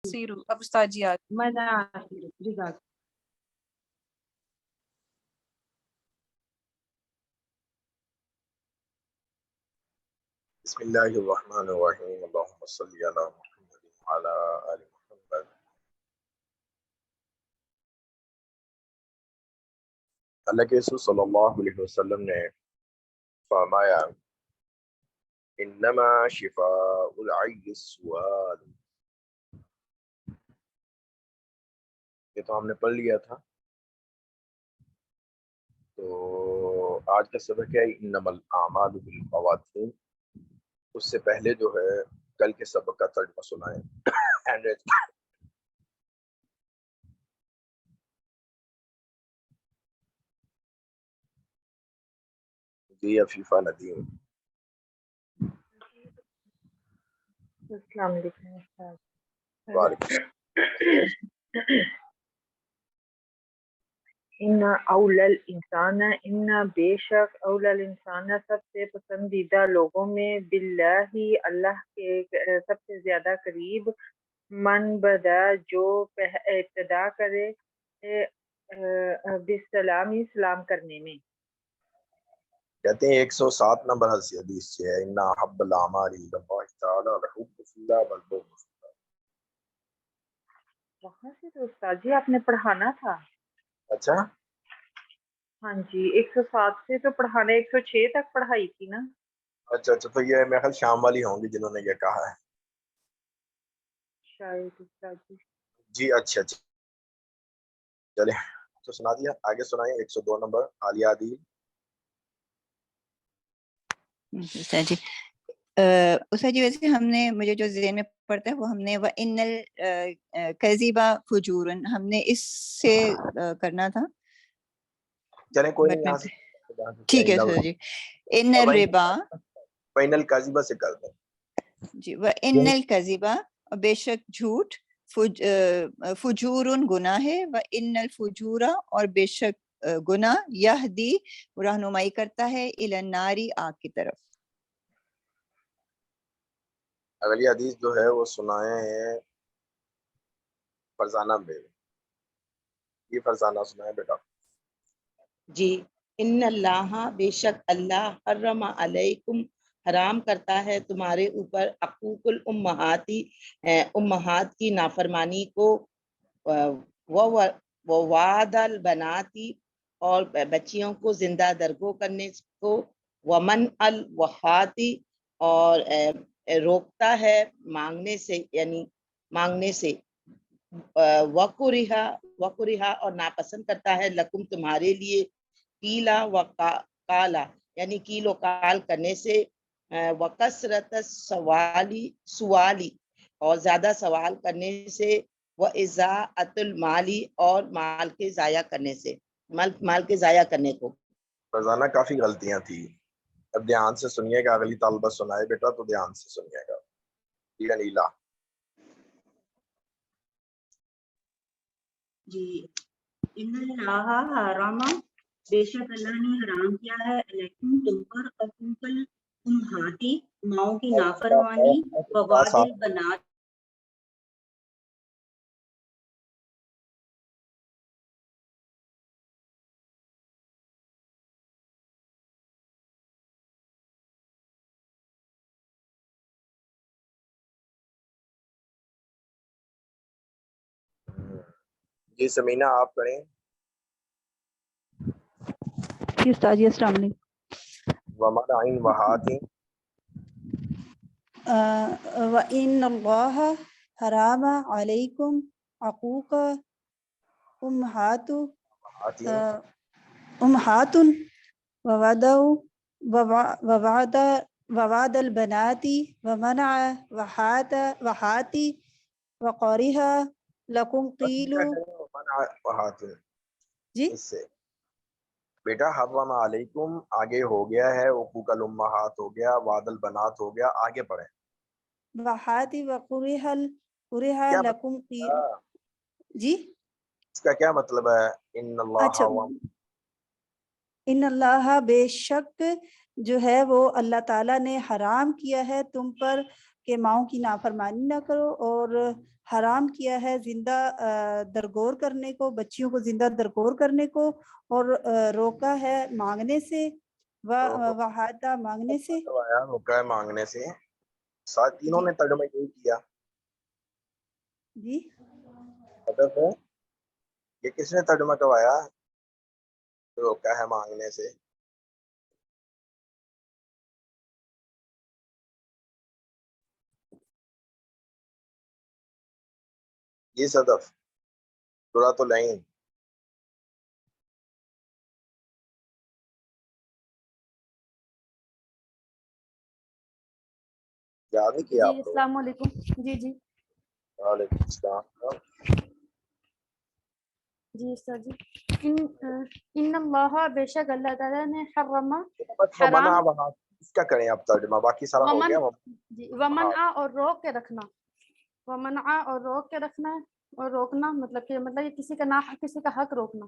سیرو اب استاد جی آ مناصر جزاک بسم اللہ الرحمن الرحیم اللہم صلی علی محمد وعلی آل محمد. اللہ کے رسول صلی اللہ علیہ وسلم نے فرمایا انما شفاء العی السؤال. یہ تو ہم نے پڑھ لیا تھا. تو آج کا سبق ہے انما الاعمال بالخواتیم. اس سے پہلے جو ہے کل کے سبق کا ترجمہ سنائیں. جی عفیفہ ندیم. السلام علیکم استاد. وعلیکم ان اول الانسان ان بے شک اول الانسان سب سے پسندیدہ لوگوں میں باللہ اللہ کے سب سے زیادہ قریب من بدا جو ابتدا کرے بالسلامی سلام کرنے میں. کہتے ہیں 107 نمبر حدیث سے ہے ان احب الاعمال الی اللہ تعالی الحب فی اللہ والبغض فی اللہ. وہاں سے تو استاد جی آپ نے پڑھانا تھا. اچھا ہاں جی 107 سے تو پڑھانا 106 تک پڑھائی تھی نا. اچھا تو یہ میرے خیال شام والی ہوں گی جنہوں نے یہ کہا ہے شاید استاد جی. جی. اچھا چلیں تو سنا دیا. آگے سنائیں 102 نمبر عالیہ عدیل. استاد جی استاد جی ویسے ہم نے مجھے جو ذہن میں پڑتا ہے وہ ہم نے وَإِنَّ الْكَذِبَ فُجُورٌ ہم نے اس سے کرنا تھا. چلیں کوئی نہیں. یہاں سے ٹھیک ہے استاد جی. ان الربا وَإِنَّ الْكَذِبَ سے کر دیں جی. وَإِنَّ الْكَذِبَ اور بے شک جھوٹ فجورن گناہ ہے. وَإِنَّ الْفُجُورَ اور بے شک گناہ یہدی رہنمائی کرتا ہے الی النار آگ کی طرف. اگلی حدیث جو ہے وہ سنائیں فرزانہ بیگم. یہ فرزانہ سنائیں بیٹا. جی. ان اللہ بے شک اللہ حرم علیکم حرام کرتا ہے تمہارے اوپر حقوق الامہاتی امہات کی نافرمانی کو ووعد البناتی اور بچیوں کو زندہ درگو کرنے کو ومن الوحاتی اور روکتا ہے مانگنے سے یعنی مانگنے سے وکرہا اور ناپسند کرتا ہے لکم تمہارے لیے کیلا و کالا یعنی کیل و کال کرنے سے وکثرت سوالی اور زیادہ سوال کرنے سے وَإِضَاعَةُ الْمَالِ اور مال کے ضائع کرنے سے مال کے ضائع کرنے کو. فرزانہ کافی غلطیاں تھی. اب دھیان سے سنیے گا. اگلی طالبہ سنائے بیٹا تو دھیان سے سنیے گا. ٹھیک ہے نیلا. جی. ان اللہ حرام بے شک اللہ نے حرام کیا ہے علیکم تم پر حقوق الامہاتی ماؤں کی نافرمانی ووعد البنات جی سمینہ آپ کریں. جی استاد جی السلام علیکم. ومن عین وہاتی وَإِنَّ اللَّهَ حَرَامَ عَلَيْكُمْ حقوق أمهات ووعد البنات ومنع وحاتی وقرها لکم قیل. جی اس سے بیٹا حرم علیکم آگے ہو گیا ہے. حقوق الامہات ہو گیا. وعد البنات ہو گیا. آگے پڑھیں. وحاتی وقرها لکم قیل. جی اس کا کیا مطلب ہے؟ ان اللہ اچھا ان اللہ بے شک جو ہے وہ اللہ تعالیٰ نے حرام کیا ہے تم پر کہ ماؤں کی نافرمانی نہ کرو، اور حرام کیا ہے زندہ درگور کرنے کو، بچیوں کو زندہ درگور کرنے کو، اور روکا ہے مانگنے سے، وحادہ مانگنے سے، روکا ہے مانگنے سے. ساتھ تینوں نے ترجمہ یہی کیا. جی مطلب ہے یہ کس نے ترجمہ کروایا؟ روکا ہے مانگنے سے. جی صدف سورۃ العین. یاد نہیں کیا جی آپ لوگ؟ السلام علیکم. جی جی وعلیکم السلام. جی سر جی. ان اللہ بے شک اللہ تعالیٰ نے حرم بس حرام منع وہاں اس کا کریں آپ ترجمہ، باقی سارا ہو ومن گیا. جی ومنع اور روک کے رکھنا، ومنع اور روک کے رکھنا اور روکنا مطلب کہ مطلب یہ کسی کا نہ کسی کا حق روکنا.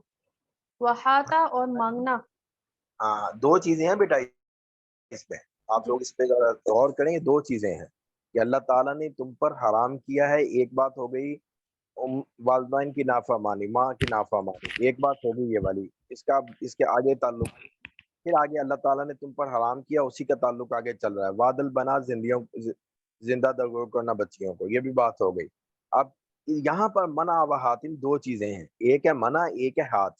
وحاطہ اور مانگنا. ہاں دو چیزیں ہیں بیٹا اس پہ، آپ لوگ اس پہ غور کریں. یہ دو چیزیں ہیں کہ اللہ تعالیٰ نے تم پر حرام کیا ہے. ایک بات ہو گئی والدین کی نافرمانی، ماں کی نافرمانی، ایک بات ہوگی یہ والی. اس کے آگے تعلق پھر آگے اللہ تعالیٰ نے تم پر حرام کیا، اسی کا تعلق آگے چل رہا ہے. وعدل بنا زندہ درگور کرنا بچیوں کو، یہ بھی بات ہو گئی. اب یہاں پر منع و حاتم دو چیزیں ہیں، ایک ہے منع، ایک ہے ہاتھ.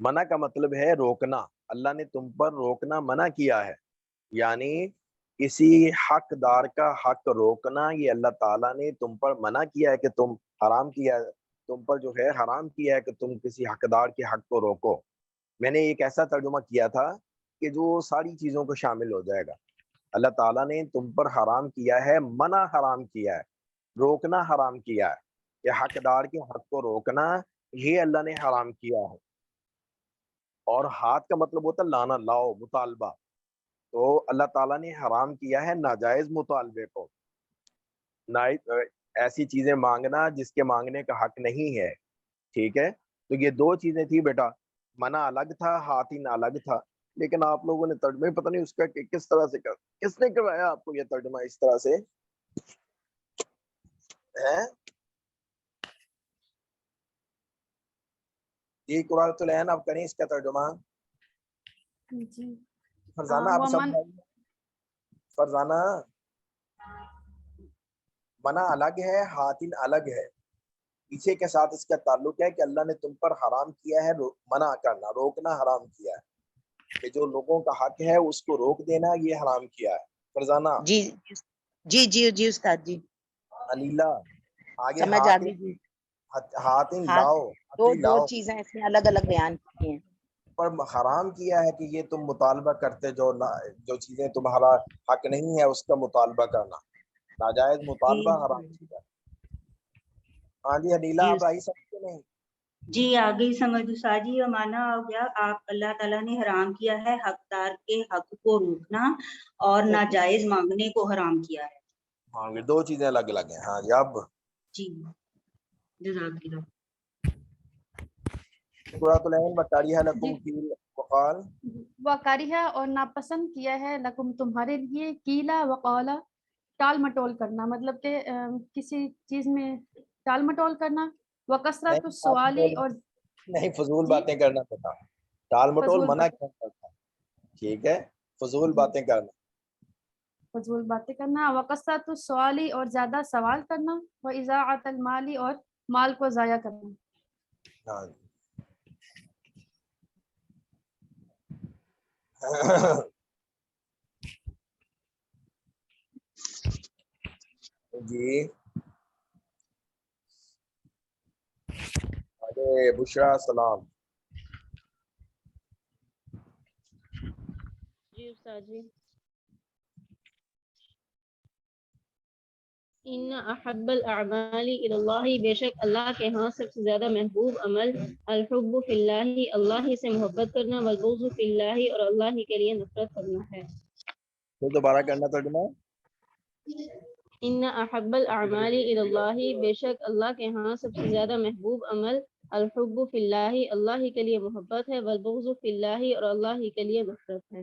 منع کا مطلب ہے روکنا. اللہ نے تم پر روکنا منع کیا ہے، یعنی کسی حقدار کا حق روکنا یہ اللہ تعالیٰ نے تم پر منع کیا ہے کہ تم حرام کیا ہے، تم پر جو ہے حرام کیا ہے کہ تم کسی حقدار کے حق کو روکو. میں نے ایک ایسا ترجمہ کیا تھا کہ جو ساری چیزوں کو شامل ہو جائے گا. اللہ تعالیٰ نے تم پر حرام کیا ہے، منع حرام کیا ہے، روکنا حرام کیا ہے. کہ حقدار کے حق کو روکنا یہ اللہ نے حرام کیا ہے. اور ہاتھ کا مطلب ہوتا ہے لانا، لاؤ، مطالبہ. تو اللہ تعالیٰ نے حرام کیا ہے ناجائز مطالبے کو، ایسی چیزیں مانگنا جس کے مانگنے کا حق نہیں ہے. ٹھیک ہے، تو یہ دو چیزیں تھی بیٹا. منع الگ تھا، ہاتین الگ تھا. لیکن آپ لوگوں نے ترجمہ پتہ نہیں اس کا کہ کس طرح سے کس نے کروایا آپ کو یہ ترجمہ اس طرح سے ہے؟ یہ قرآن العین آپ کریں اس کا ترجمہ. جی فرزانہ آپ ومن سمجھائیے. فرزانہ منع الگ ہے، ہاتین الگ ہے. پیچھے کے ساتھ اس کا تعلق ہے کہ اللہ نے تم پر حرام کیا ہے منع کرنا، روکنا حرام کیا ہے. کہ جو لوگوں کا حق ہے اس کو روک دینا یہ حرام کیا ہے. فرزانہ جی جی جی جی استاد جی علیلہ آگے سمجھ آ گئی جی. ہاتین ہاں لاؤ، دو ہاتھی لاؤ چیزیں اس میں الگ الگ بیان کی ہیں. پر حرام کیا ہے کہ یہ تم مطالبہ کرتے جو چیزیں تمہارا حق نہیں ہے اس کا مطالبہ کرنا، ناجائز مطالبہ حرام کیا. ہاں جی حلیلہ آپ آئی سکتے نہیں. جی آگے سمجھ ساجی مانا ہو گیا. آپ اللہ تعالیٰ نے حرام کیا ہے حقدار کے حق کو روکنا اور ناجائز مانگنے کو حرام کیا ہے. ہاں یہ دو چیزیں الگ الگ ہیں. ہاں جی اب جی جزاک اللہ. سورۃ العین بکاریہ لکم جی فی وقال وکاریہ اور ناپسند کیا ہے لکم تمہارے لیے کیلا وقالا ٹال مٹول کرنا، مطلب کہ کسی چیز میں ٹال مٹول کرنا. وکثرت السوالی اور نہیں فضول جی باتیں کرنا پتا. ٹال مٹول فضول منع کیوں کرتا ہے؟ ٹھیک ہے، فضول باتیں کرنا. فضول باتیں کرنا. وکثرت السوالی اور زیادہ سوال کرنا. واضاعت المالی اور مال کو ضائع کرنا. ہاں جی ارے بشرا سلام. جی استاد جی. ان احب الاعمال الى اللہ بے شک اللہ کے ہاں سب سے زیادہ محبوب عمل الحب فی اللہ اللہ ہی سے محبت کرنا، والبغض فی اللہ اور اللہ ہی کے لیے نفرت کرنا ہے. پھر دوبارہ کرنا ترجمہ. ان احب الاعمال الى اللہ بے شک اللہ کے ہاں سب سے زیادہ محبوب عمل الحب فی اللہ اللہ ہی کے لیے محبت ہے، والبغض فی اللہ اور اللہ ہی کے لیے نفرت ہے.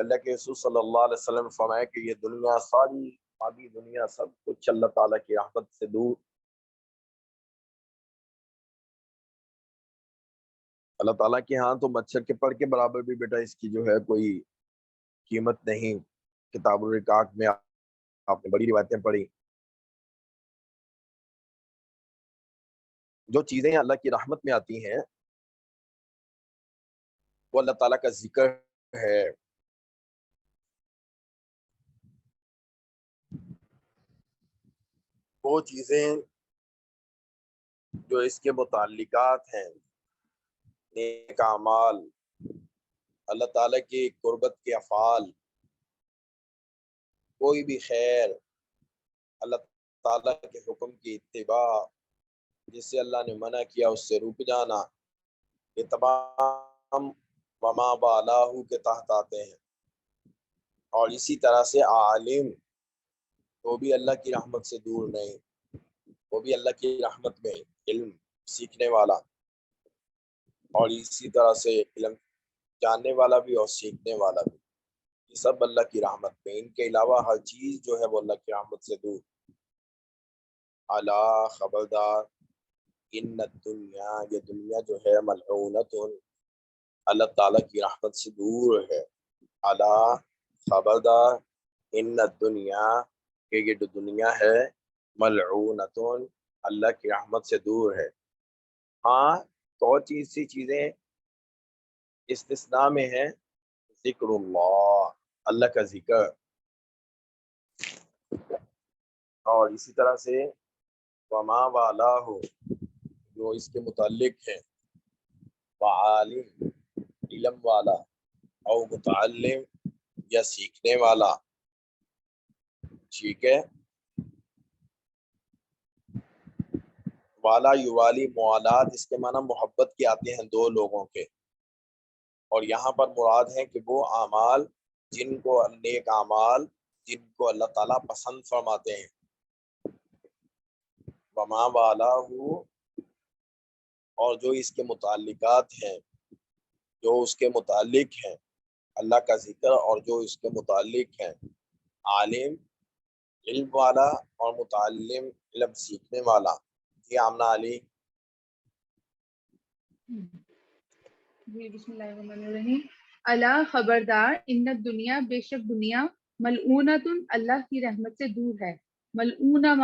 اللہ کے رسول صلی اللہ علیہ وسلم نے فرمایا کہ یہ دنیا ساری آدھی دنیا سب کچھ اللہ تعالیٰ کی رحمت سے دور، اللہ تعالیٰ کے ہاں تو مچھر کے پر کے برابر بھی بیٹا اس کی جو ہے کوئی قیمت نہیں۔ کتاب الرقاق میں آپ نے بڑی روایتیں پڑھی، جو چیزیں اللہ کی رحمت میں آتی ہیں وہ اللہ تعالیٰ کا ذکر ہے، وہ چیزیں جو اس کے متعلقات ہیں، نیک اعمال، اللہ تعالیٰ کی قربت کے افعال، کوئی بھی خیر، اللہ تعالیٰ کے حکم کی اتباع، جس سے اللہ نے منع کیا اس سے رک جانا، یہ تمام وما بالاہ کے تحت آتے ہیں۔ اور اسی طرح سے عالم، وہ بھی اللہ کی رحمت سے دور نہیں، وہ بھی اللہ کی رحمت میں علم سیکھنے والا، اور اسی طرح سے علم جاننے والا بھی اور سیکھنے والا بھی، یہ سب اللہ کی رحمت میں، ان کے علاوہ ہر چیز جو ہے وہ اللہ کی رحمت سے دور۔ الا خبردار، ان الدنیا، یہ دنیا جو ہے ملعونۃ، اللہ تعالیٰ کی رحمت سے دور ہے۔ الا خبردار، ان الدنیا، کہ یہ جو دنیا ہے ملعونۃ، اللہ کی رحمت سے دور ہے۔ ہاں تو سی چیزیں استثناء میں ہے، ذکر اللہ، اللہ کا ذکر، اور اسی طرح سے وما والاہ، جو اس کے متعلق ہے، وعالم، علم والا، او متعلم، یا سیکھنے والا، ٹھیک ہے۔ والا یوالی، موالات اس کے معنی محبت کے آتے ہیں دو لوگوں کے، اور یہاں پر مراد ہے کہ وہ اعمال جن کو، نیک اعمال جن کو اللہ تعالیٰ پسند فرماتے ہیں۔ وما والاہ، اور جو اس کے متعلقات ہیں، جو اس کے متعلق ہیں، اللہ کا ذکر اور جو اس کے متعلق ہیں، عالم علم والا اور متعلم علم سیکھنے والا۔ جی آمنہ علی۔ جی بسم اللہ الرحمن الرحیم۔ الا خبردار، ان الدنیا، بے شک دنیا، ملعونۃ، اللہ کی رحمت سے دور ہے۔ ملعونہ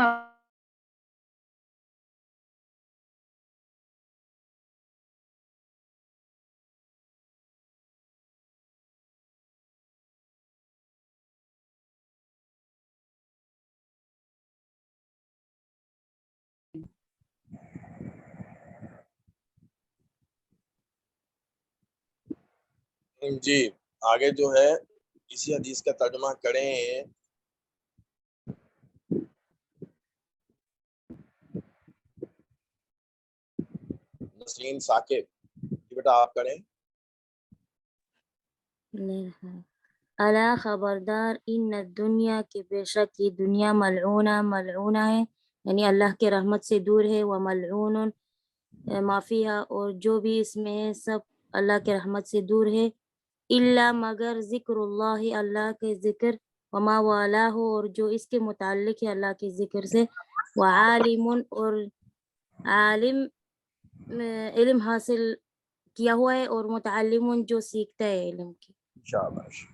جی آگے جو ہے اسی حدیث کا ترجمہ کریں۔ نسرین ثاقب، بیٹا آپ کریں۔ الا خبردار، ان الدنیا، کہ بے شک یہ دنیا، ملعونہ ہے، یعنی اللہ کے رحمت سے دور ہے، وملعون ما فیہا، اور جو بھی اس میں ہے سب اللہ کے رحمت سے دور ہے، الا مگر ذکر اللہ، اللہ کے ذکر، وما والاہ، اور جو اس کے متعلق ہے اللہ کے ذکر سے، وعالم، اور عالم علم حاصل کیا ہوا ہے، اور متعلم جو سیکھتا ہے علم کی۔ شاباش۔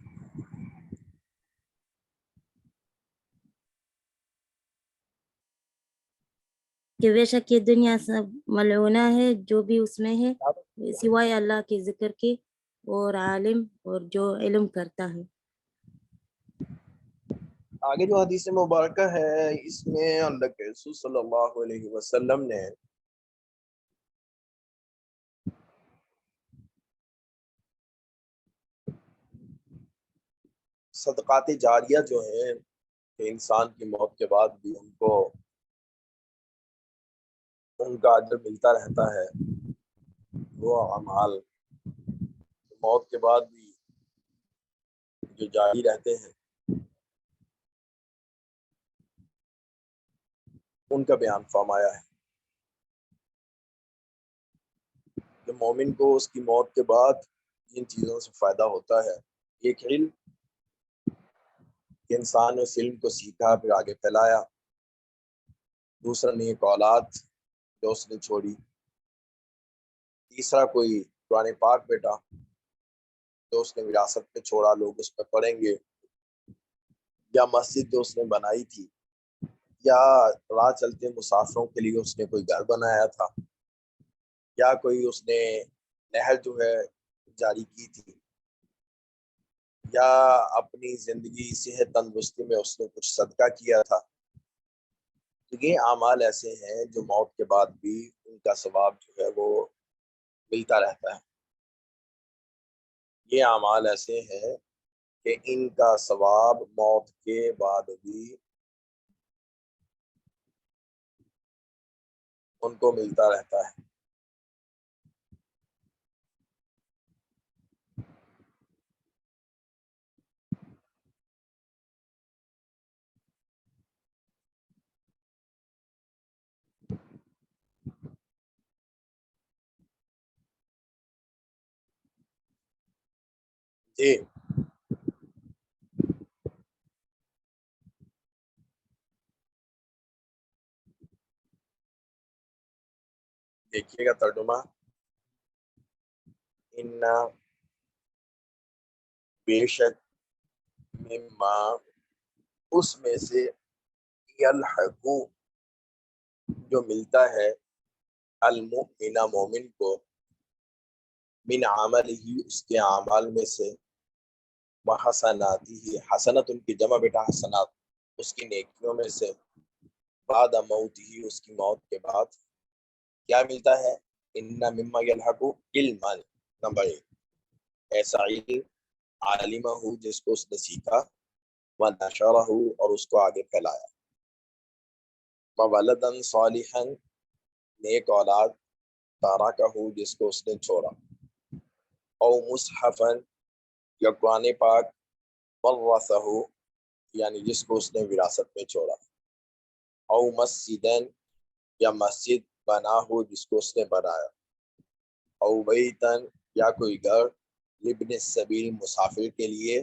کہ بے شک یہ دنیا سب ملعونہ ہے، جو بھی اس میں ہے سوائے اللہ کے ذکر کے، اور عالم اور جو علم کرتا ہے۔ آگے جو حدیث مبارکہ ہے اس میں اللہ کے رسول صلی اللہ علیہ وسلم نے صدقات جاریہ جو ہیں کہ انسان کی موت کے بعد بھی ان کو ان کا اجر ملتا رہتا ہے، وہ اعمال موت کے بعد بھی جو جاری رہتے ہیں ان کا بیان فرمایا ہے کہ مومن کو اس کی موت کے بعد جن چیزوں سے فائدہ ہوتا ہے، ایک علم کہ انسان نے اس علم کو سیکھا پھر آگے پھیلایا. دوسرا نیک اولاد جو اس نے چھوڑی. تیسرا کوئی قرآن پاک بیٹا جو اس نے وراثت میں چھوڑا، لوگ اس پہ پڑھیں گے. یا مسجد جو اس نے بنائی تھی، یا راہ چلتے مسافروں کے لیے اس نے کوئی گھر بنایا تھا، یا کوئی اس نے نہر جو ہے جاری کی تھی، یا اپنی زندگی صحت تندرستی میں اس نے کچھ صدقہ کیا تھا. تو یہ اعمال ایسے ہیں جو موت کے بعد بھی ان کا ثواب جو ہے وہ ملتا رہتا ہے. یہ اعمال ایسے ہیں کہ ان کا ثواب موت کے بعد بھی ان کو ملتا رہتا ہے. جی دیکھیے گا ترجمہ. ان بے شک مما اس میں سے یلحق جو ملتا ہے المؤمن مومن کو من عمل ہی اس کے اعمال میں سے وحسناتی ہی حسنت ان کی جمع بیٹا حسنات اس کی نیکیوں میں سے بعد موت ہی اس کی موت کے بعد کیا ملتا ہے. ان مما یلحق علما نمبر 1 ایسا علم عالمہ ہو جس کو اس نے سیکھا ونشرہ اور اس کو آگے پھیلایا. وولدا صالحا نیک اولاد تارکہ ہو جس کو اس نے چھوڑا. او مصحفا یا قرآن پاک ورثہ یعنی جس کو اس نے وراثت میں چھوڑا. او مسجدن یا مسجد بنا ہو جس کو اس نے بنایا. او بیتن یا کوئی گھر لابن السبیل مسافر کے لیے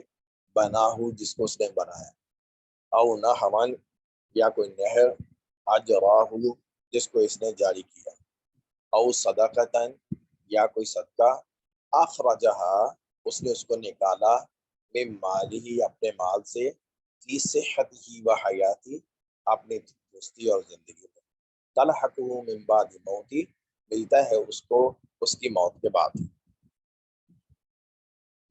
بنا ہو جس کو اس نے بنایا. او نہرن یا کوئی نہر اجراہ جس کو اس نے جاری کیا. او صدقتن یا کوئی صدقہ اخرجہا اس نے اس کو نکالا من مالہ اپنے مال سے فی صحتہ و حیاتہ اپنی تندرستی اور زندگی میں. تلحقہ من بعد موتی ملتا ہے اس کو اس کی موت کے بعد.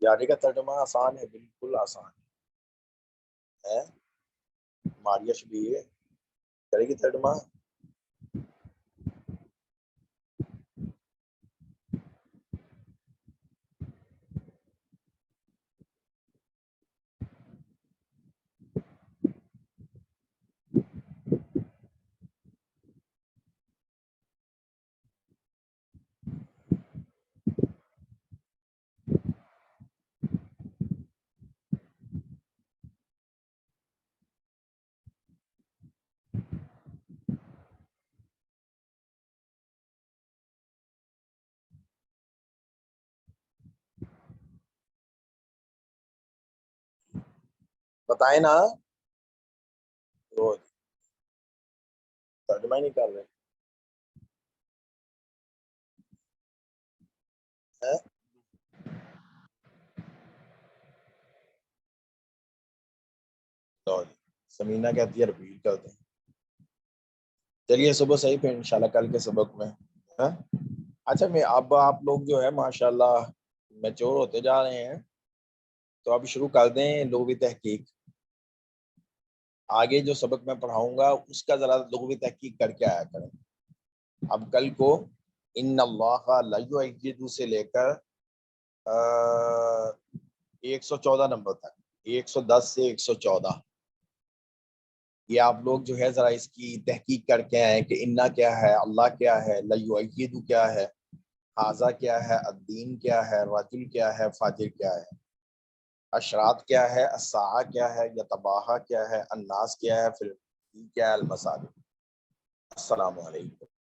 یاری کا ترجمہ آسان ہے، بالکل آسان ہے. ماریہ شبیر کرے گی ترجمہ. بتائیں نا، وہ ترجمہ ہی نہیں کر رہے ہیں. سمینہ کہتی ہے رپیٹ کرتے ہیں. چلیے صبح صحیح، پھر انشاءاللہ کل کے سبق میں. اچھا میں اب آپ لوگ جو ہے ماشاءاللہ میچور ہوتے جا رہے ہیں، تو اب شروع کر دیں لغوی تحقیق. آگے جو سبق میں پڑھاؤں گا اس کا ذرا لغوی تحقیق کر کے آیا کریں. اب کل کو ان اللہ لیعجد سے لے کر 114 نمبر تک، 110 سے 114 یہ آپ لوگ جو ہے ذرا اس کی تحقیق کر کے آئیں کہ انا کیا ہے، اللہ کیا ہے، لیعجد کیا ہے، حاذا کیا ہے، الدین کیا ہے، رجل کیا ہے، فاجر کیا ہے، اشراط کیا ہے، الساعہ کیا ہے، یتباہا کیا ہے، الناس کیا ہے، پھر کیا ہے، المساجد. السلام علیکم.